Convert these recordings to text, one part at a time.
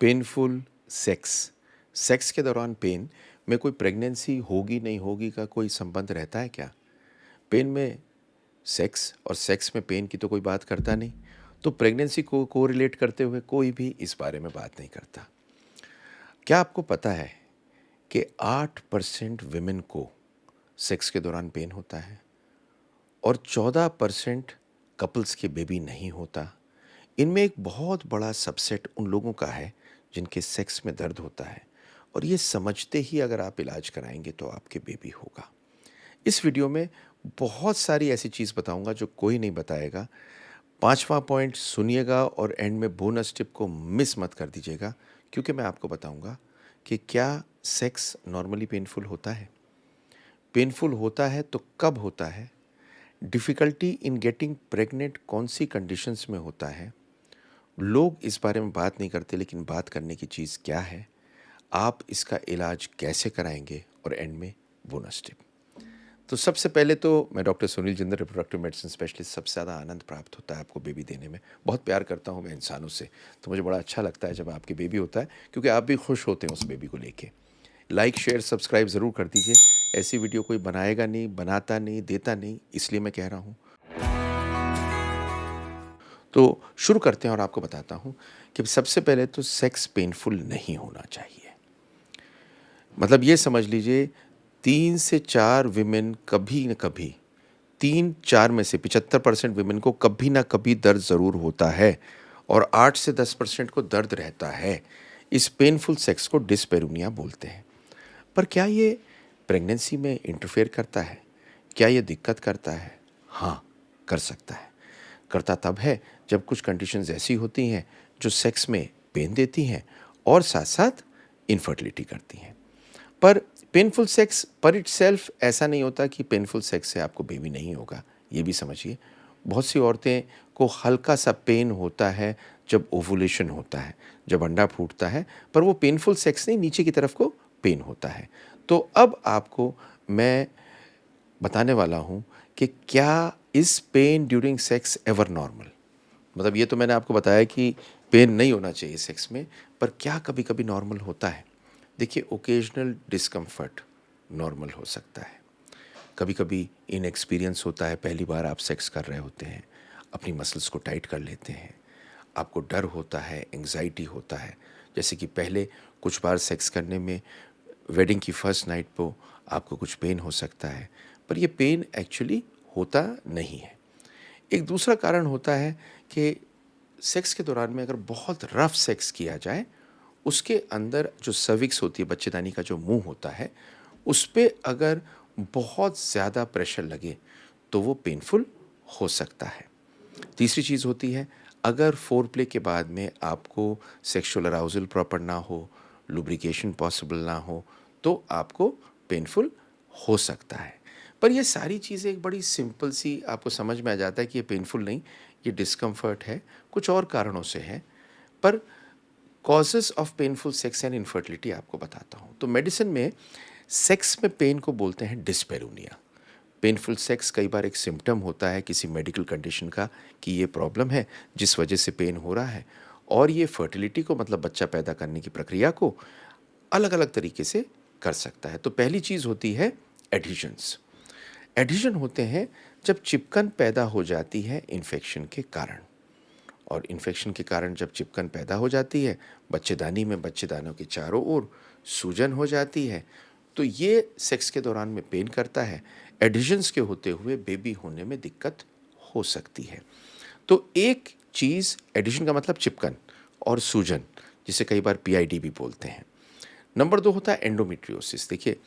Painful sex sex के दौरान pen में कोई प्रेगनेंसी होगी नहीं होगी का कोई संबंध रहता है क्या? पेन में सेक्स और सेक्स में पेन की तो कोई बात करता नहीं, तो प्रेगनेंसी को कोरिलेट करते हुए कोई भी इस बारे में बात नहीं करता। क्या आपको पता है कि 8% विमेन को सेक्स के दौरान पेन होता है और 14% कपल्स के बेबी नहीं होता? इनमें एक बहुत बड़ा सबसेट उन लोगों का है जिनके सेक्स में दर्द होता है, और ये समझते ही अगर आप इलाज कराएंगे तो आपके बेबी होगा। इस वीडियो में बहुत सारी ऐसी चीज़ बताऊंगा जो कोई नहीं बताएगा। पांचवा पॉइंट सुनिएगा और एंड में बोनस टिप को मिस मत कर दीजिएगा, क्योंकि मैं आपको बताऊंगा कि क्या सेक्स नॉर्मली पेनफुल होता है, पेनफुल होता है तो कब होता है, डिफ़िकल्टी इन गेटिंग प्रेग्नेंट कौन सी कंडीशंस में होता है। लोग इस बारे में बात नहीं करते, लेकिन बात करने की चीज़ क्या है, आप इसका इलाज कैसे कराएंगे, और एंड में बोनस टिप। तो सबसे पहले तो मैं doctor Sunil Jindal, reproductive medicine specialist. सबसे ज़्यादा आनंद प्राप्त होता है आपको बेबी देने में। बहुत प्यार करता हूँ मैं इंसानों से, तो मुझे बड़ा अच्छा लगता है जब आपके बेबी होता है, क्योंकि आप भी खुश होते हैं उस बेबी को लेके। लाइक शेयर सब्सक्राइब ज़रूर कर दीजिए। ऐसी वीडियो कोई बनाएगा नहीं, बनाता नहीं, देता नहीं, इसलिए मैं कह रहा हूँ। तो शुरू करते हैं और आपको बताता हूँ कि सबसे पहले तो सेक्स पेनफुल नहीं होना चाहिए। मतलब ये समझ लीजिए, 3 से 4 विमेन कभी न कभी, 3-4 में से 75% विमेन को कभी ना कभी दर्द ज़रूर होता है, और 8 से 10% को दर्द रहता है। इस पेनफुल सेक्स को डिस्पेरूनिया बोलते हैं। पर क्या ये प्रेगनेंसी में इंटरफेयर करता है? क्या ये दिक्कत करता है? हाँ, कर सकता है। करता तब है जब कुछ कंडीशंस ऐसी होती हैं जो सेक्स में पेन देती हैं और साथ साथ इनफर्टिलिटी करती हैं। पर पेनफुल सेक्स पर इटसेल्फ ऐसा नहीं होता कि पेनफुल सेक्स से आपको बेबी नहीं होगा, ये भी समझिए। बहुत सी औरतें को हल्का सा पेन होता है जब ओवुलेशन होता है, जब अंडा फूटता है, पर वो पेनफुल सेक्स नहीं, नीचे की तरफ को पेन होता है। तो अब आपको मैं बताने वाला हूँ कि क्या is pen during sex ever normal. मतलब ये तो मैंने आपको बताया कि पेन नहीं होना चाहिए सेक्स में, पर क्या कभी कभी नॉर्मल होता है? देखिए, ओकेजनल डिस्कम्फर्ट नॉर्मल हो सकता है। कभी कभी इनएक्सपीरियंस होता है, पहली बार आप सेक्स कर रहे होते हैं, अपनी मसल्स को टाइट कर लेते हैं, आपको डर होता है, एंग्जाइटी होता है। जैसे कि पहले कुछ बार सेक्स करने में, वेडिंग की फर्स्ट नाइट को आपको कुछ पेन हो सकता है, पर ये पेन एक्चुअली होता नहीं है। एक दूसरा कारण होता है कि सेक्स के दौरान में अगर बहुत रफ सेक्स किया जाए, उसके अंदर जो सर्विक्स होती है, बच्चेदानी का जो मुंह होता है, उस पे अगर बहुत ज़्यादा प्रेशर लगे तो वो पेनफुल हो सकता है। तीसरी चीज़ होती है, अगर फोर प्ले के बाद में आपको सेक्सुअल अराउजल प्रॉपर ना हो, लुब्रिकेशन पॉसिबल ना हो, तो आपको पेनफुल हो सकता है। पर ये सारी चीज़ें एक बड़ी सिंपल सी आपको समझ में आ जाता है कि ये पेनफुल नहीं, ये डिस्कम्फर्ट है, कुछ और कारणों से है। पर causes of painful sex and infertility आपको बताता हूँ। तो मेडिसिन में सेक्स में पेन को बोलते हैं डिस्पेरूनिया। पेनफुल सेक्स कई बार एक सिम्पटम होता है किसी मेडिकल कंडीशन का, कि ये प्रॉब्लम है जिस वजह से पेन हो रहा है, और ये फर्टिलिटी को, मतलब बच्चा पैदा करने की प्रक्रिया को, अलग अलग तरीके से कर सकता है। तो पहली चीज़ होती है एडिशंस। एडिशन होते हैं जब चिपकन पैदा हो जाती है इन्फेक्शन के कारण, और इन्फेक्शन के कारण जब चिपकन पैदा हो जाती है, बच्चेदानी में बच्चेदानों के चारों ओर सूजन हो जाती है, तो ये सेक्स के दौरान में पेन करता है। एडिशंस के होते हुए बेबी होने में दिक्कत हो सकती है। तो एक चीज़, एडिशन का मतलब चिपकन और सूजन, जिसे कई बार पीआईडी भी बोलते हैं। नंबर 2 होता है एंडोमेट्रियोसिस। देखिए,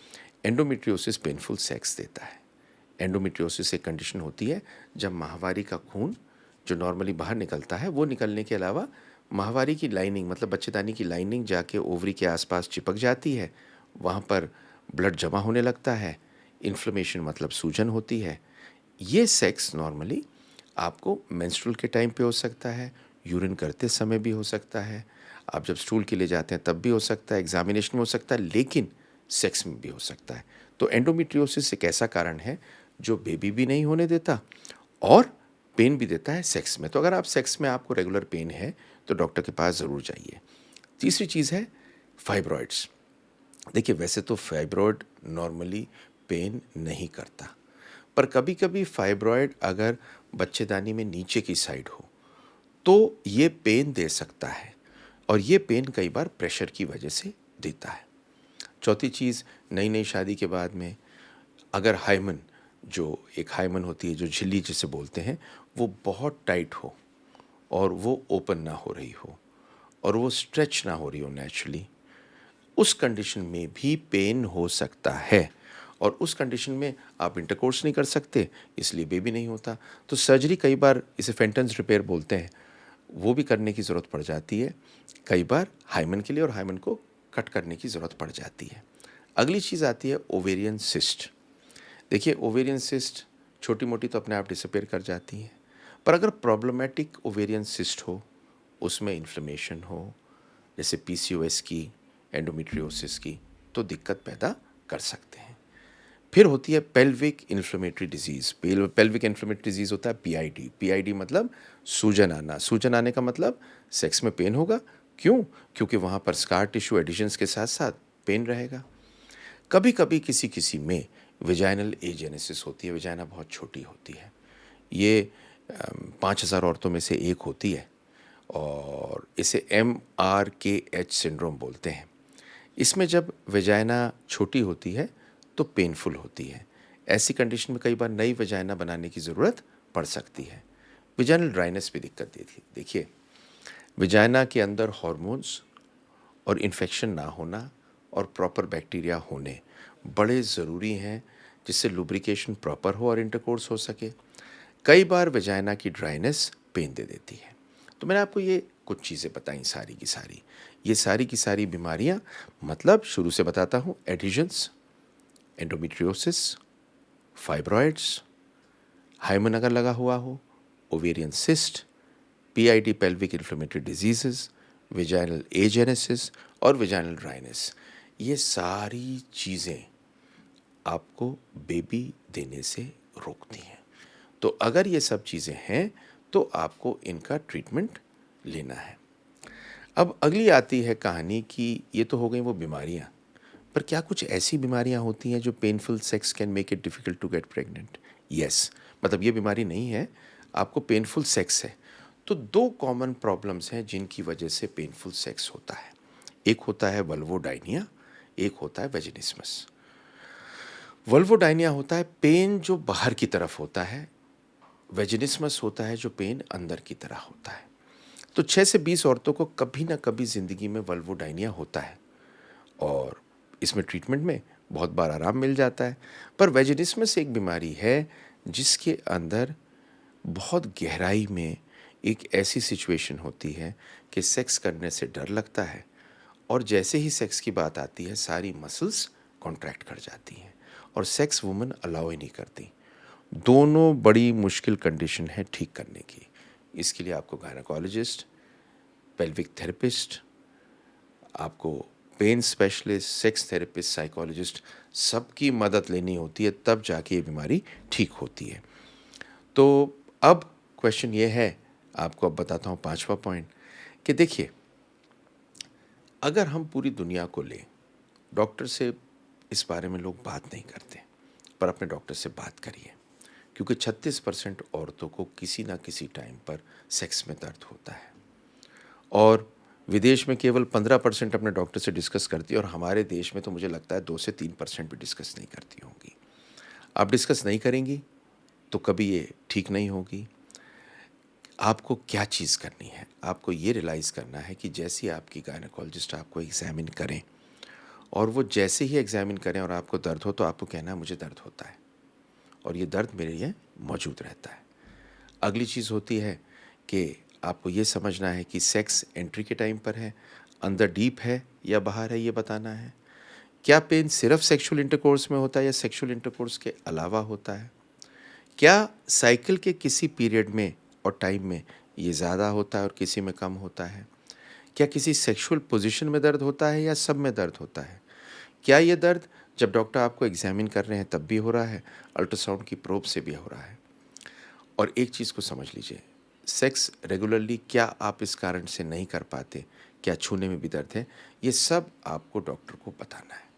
एंडोमेट्रियोसिस पेनफुल सेक्स देता है। एंडोमेट्रियोसिस एक कंडीशन होती है जब माहवारी का खून जो नॉर्मली बाहर निकलता है, वो निकलने के अलावा माहवारी की लाइनिंग, मतलब बच्चेदानी की लाइनिंग जाके ओवरी के आसपास चिपक जाती है, वहाँ पर ब्लड जमा होने लगता है, इन्फ्लेमेशन मतलब सूजन होती है। ये सेक्स नॉर्मली आपको मेंस्ट्रुअल के टाइम पे हो सकता है, यूरिन करते समय भी हो सकता है, आप जब स्टूल के लिए जाते हैं तब भी हो सकता है, एग्जामिनेशन में हो सकता है, लेकिन सेक्स में भी हो सकता है। तो एंडोमेट्रियोसिस एक ऐसा कारण है जो बेबी भी नहीं होने देता और पेन भी देता है सेक्स में। तो अगर आप सेक्स में आपको रेगुलर पेन है तो डॉक्टर के पास ज़रूर जाइए। तीसरी चीज़ है फाइब्रॉइड्स। देखिए वैसे तो फाइब्रॉइड नॉर्मली पेन नहीं करता, पर कभी कभी फाइब्रॉइड अगर बच्चेदानी में नीचे की साइड हो तो ये पेन दे सकता है, और ये पेन कई बार प्रेशर की वजह से देता है। चौथी चीज़, नई नई शादी के बाद में अगर हाइमन, जो एक हाइमन होती है जो झिल्ली जिसे बोलते हैं, वो बहुत टाइट हो और वो ओपन ना हो रही हो और वो स्ट्रेच ना हो रही हो नेचुरली, उस कंडीशन में भी पेन हो सकता है। और उस कंडीशन में आप इंटरकोर्स नहीं कर सकते, इसलिए बेबी नहीं होता। तो सर्जरी कई बार, इसे फेंटन्स रिपेयर बोलते हैं, वो भी करने की ज़रूरत पड़ जाती है कई बार हाइमन के लिए, और हाइमन को कट करने की ज़रूरत पड़ जाती है। अगली चीज़ आती है ओवेरियन सिस्ट। देखिए ओवेरियन सिस्ट छोटी मोटी तो अपने आप डिसअपेयर कर जाती हैं, पर अगर प्रॉब्लमेटिक ओवेरियन सिस्ट हो, उसमें इन्फ्लेमेशन हो, जैसे पीसीओएस की, एंडोमेट्रियोसिस की, तो दिक्कत पैदा कर सकते हैं। फिर होती है pelvic inflammatory disease. Pelvic inflammatory disease होता है पीआईडी। पीआईडी मतलब सूजन आना। सूजन आने का मतलब सेक्स में पेन होगा। क्यों? क्योंकि वहाँ पर स्कार टिश्यू एडिशंस के साथ साथ पेन रहेगा। कभी कभी किसी किसी में विजाइनल एजेनेसिस होती है। विजाइना बहुत छोटी होती है, ये 5,000 औरतों में से एक होती है, और इसे MRKH सिंड्रोम बोलते हैं। इसमें जब वेजाइना छोटी होती है तो पेनफुल होती है। ऐसी कंडीशन में कई बार नई वेजाइना बनाने की ज़रूरत पड़ सकती है। वेजाइनल ड्राइनेस भी दिक्कत देती है। देखिए वेजाइना के अंदर हॉर्मोन्स और इन्फेक्शन ना होना और प्रॉपर बैक्टीरिया होने बड़े ज़रूरी हैं, जिससे लुब्रिकेशन प्रॉपर हो और इंटरकोर्स हो सके। कई बार वेजाइना की ड्राइनेस पेन दे देती है। तो मैंने आपको ये कुछ चीज़ें बताई सारी की सारी। ये सारी की सारी बीमारियां, मतलब शुरू से बताता हूँ, एडिशंस, एंडोमेट्रियोसिस, फाइब्रॉइड्स, हाइमन अगर लगा हुआ हो, ovarian cyst, PID pelvic inflammatory diseases, vaginal agenesis और वेजाइनल ड्राइनेस, ये सारी चीज़ें आपको बेबी देने से रोकती हैं। तो अगर ये सब चीज़ें हैं तो आपको इनका ट्रीटमेंट लेना है। अब अगली आती है कहानी कि ये तो हो गई वो बीमारियाँ, पर क्या कुछ ऐसी बीमारियाँ होती हैं जो painful sex can make it difficult to get pregnant? Yes, मतलब ये बीमारी नहीं है, आपको पेनफुल सेक्स है। तो दो कॉमन प्रॉब्लम्स हैं जिनकी वजह से पेनफुल सेक्स होता है। एक होता है वल्वोडाइनिया, एक होता है वेजिनिस्मस। वल्वोडाइनिया होता है पेन जो बाहर की तरफ होता है, वेजिनिस्मस होता है जो पेन अंदर की तरह होता है। तो 6 से 20 औरतों को कभी ना कभी ज़िंदगी में वल्वोडाइनिया होता है, और इसमें ट्रीटमेंट में बहुत बार आराम मिल जाता है। पर वेजिनिस्मस एक बीमारी है जिसके अंदर बहुत गहराई में एक ऐसी सिचुएशन होती है कि सेक्स करने से डर लगता है, और जैसे ही सेक्स की बात आती है सारी मसल्स कॉन्ट्रैक्ट कर जाती हैं और सेक्स वुमन अलाउ ही नहीं करती। दोनों बड़ी मुश्किल कंडीशन है ठीक करने की। इसके लिए आपको गायनेकोलॉजिस्ट, पेल्विक थेरेपिस्ट, आपको pain specialist, sex therapist, psychologist, सबकी मदद लेनी होती है, तब जाके ये बीमारी ठीक होती है। तो अब क्वेश्चन ये है, आपको अब बताता हूँ पांचवा पॉइंट, कि देखिए अगर हम पूरी दुनिया को लें, डॉक्टर से इस बारे में लोग बात नहीं करते, पर अपने डॉक्टर से बात करिए, क्योंकि 36% औरतों को किसी ना किसी टाइम पर सेक्स में दर्द होता है, और विदेश में केवल 15% अपने डॉक्टर से डिस्कस करती है, और हमारे देश में तो मुझे लगता है 2 से 3% भी डिस्कस नहीं करती होंगी। आप डिस्कस नहीं करेंगी तो कभी ये ठीक नहीं होगी। आपको क्या चीज़ करनी है, आपको ये रियलाइज़ करना है कि जैसे ही आपकी गायनेकोलॉजिस्ट आपको एग्जामिन करें, और वो जैसे ही एग्जामिन करें और आपको दर्द हो, तो आपको कहना है मुझे दर्द होता है और ये दर्द मेरे लिए मौजूद रहता है। अगली चीज़ होती है कि आपको ये समझना है कि सेक्स एंट्री के टाइम पर है, अंदर डीप है या बाहर है, ये बताना है। क्या पेन सिर्फ सेक्सुअल इंटरकोर्स में होता है या सेक्सुअल इंटरकोर्स के अलावा होता है? क्या साइकिल के किसी पीरियड में और टाइम में ये ज़्यादा होता है और किसी में कम होता है? क्या किसी सेक्सुअल पोजीशन में दर्द होता है या सब में दर्द होता है? क्या ये दर्द जब डॉक्टर आपको एग्जामिन कर रहे हैं तब भी हो रहा है, अल्ट्रासाउंड की प्रोब से भी हो रहा है? और एक चीज़ को समझ लीजिए, सेक्स रेगुलरली क्या आप इस कारण से नहीं कर पाते क्या छूने में भी दर्द है, ये सब आपको डॉक्टर को बताना है।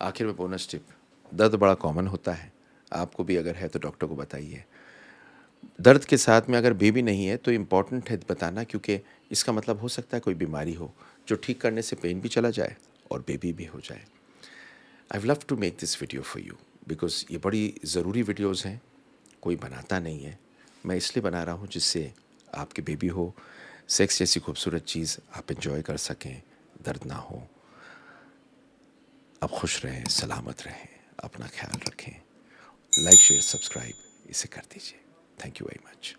आखिर में बोनस टिप, दर्द बड़ा कॉमन होता है, आपको भी अगर है तो डॉक्टर को बताइए। दर्द के साथ में अगर बेबी नहीं है तो इम्पॉर्टेंट है बताना, क्योंकि इसका मतलब हो सकता है कोई बीमारी हो जो ठीक करने से पेन भी चला जाए और बेबी भी हो जाए। I love to make this video for you because ये बड़ी ज़रूरी वीडियोज़ हैं, कोई बनाता नहीं है। मैं इसलिए बना रहा हूँ जिससे आपके बेबी हो, सेक्स जैसी खूबसूरत चीज़ आप एंजॉय कर सकें, दर्द ना हो। आप खुश रहें, सलामत रहें, अपना ख्याल रखें। लाइक शेयर सब्सक्राइब इसे कर दीजिए। Thank you very much.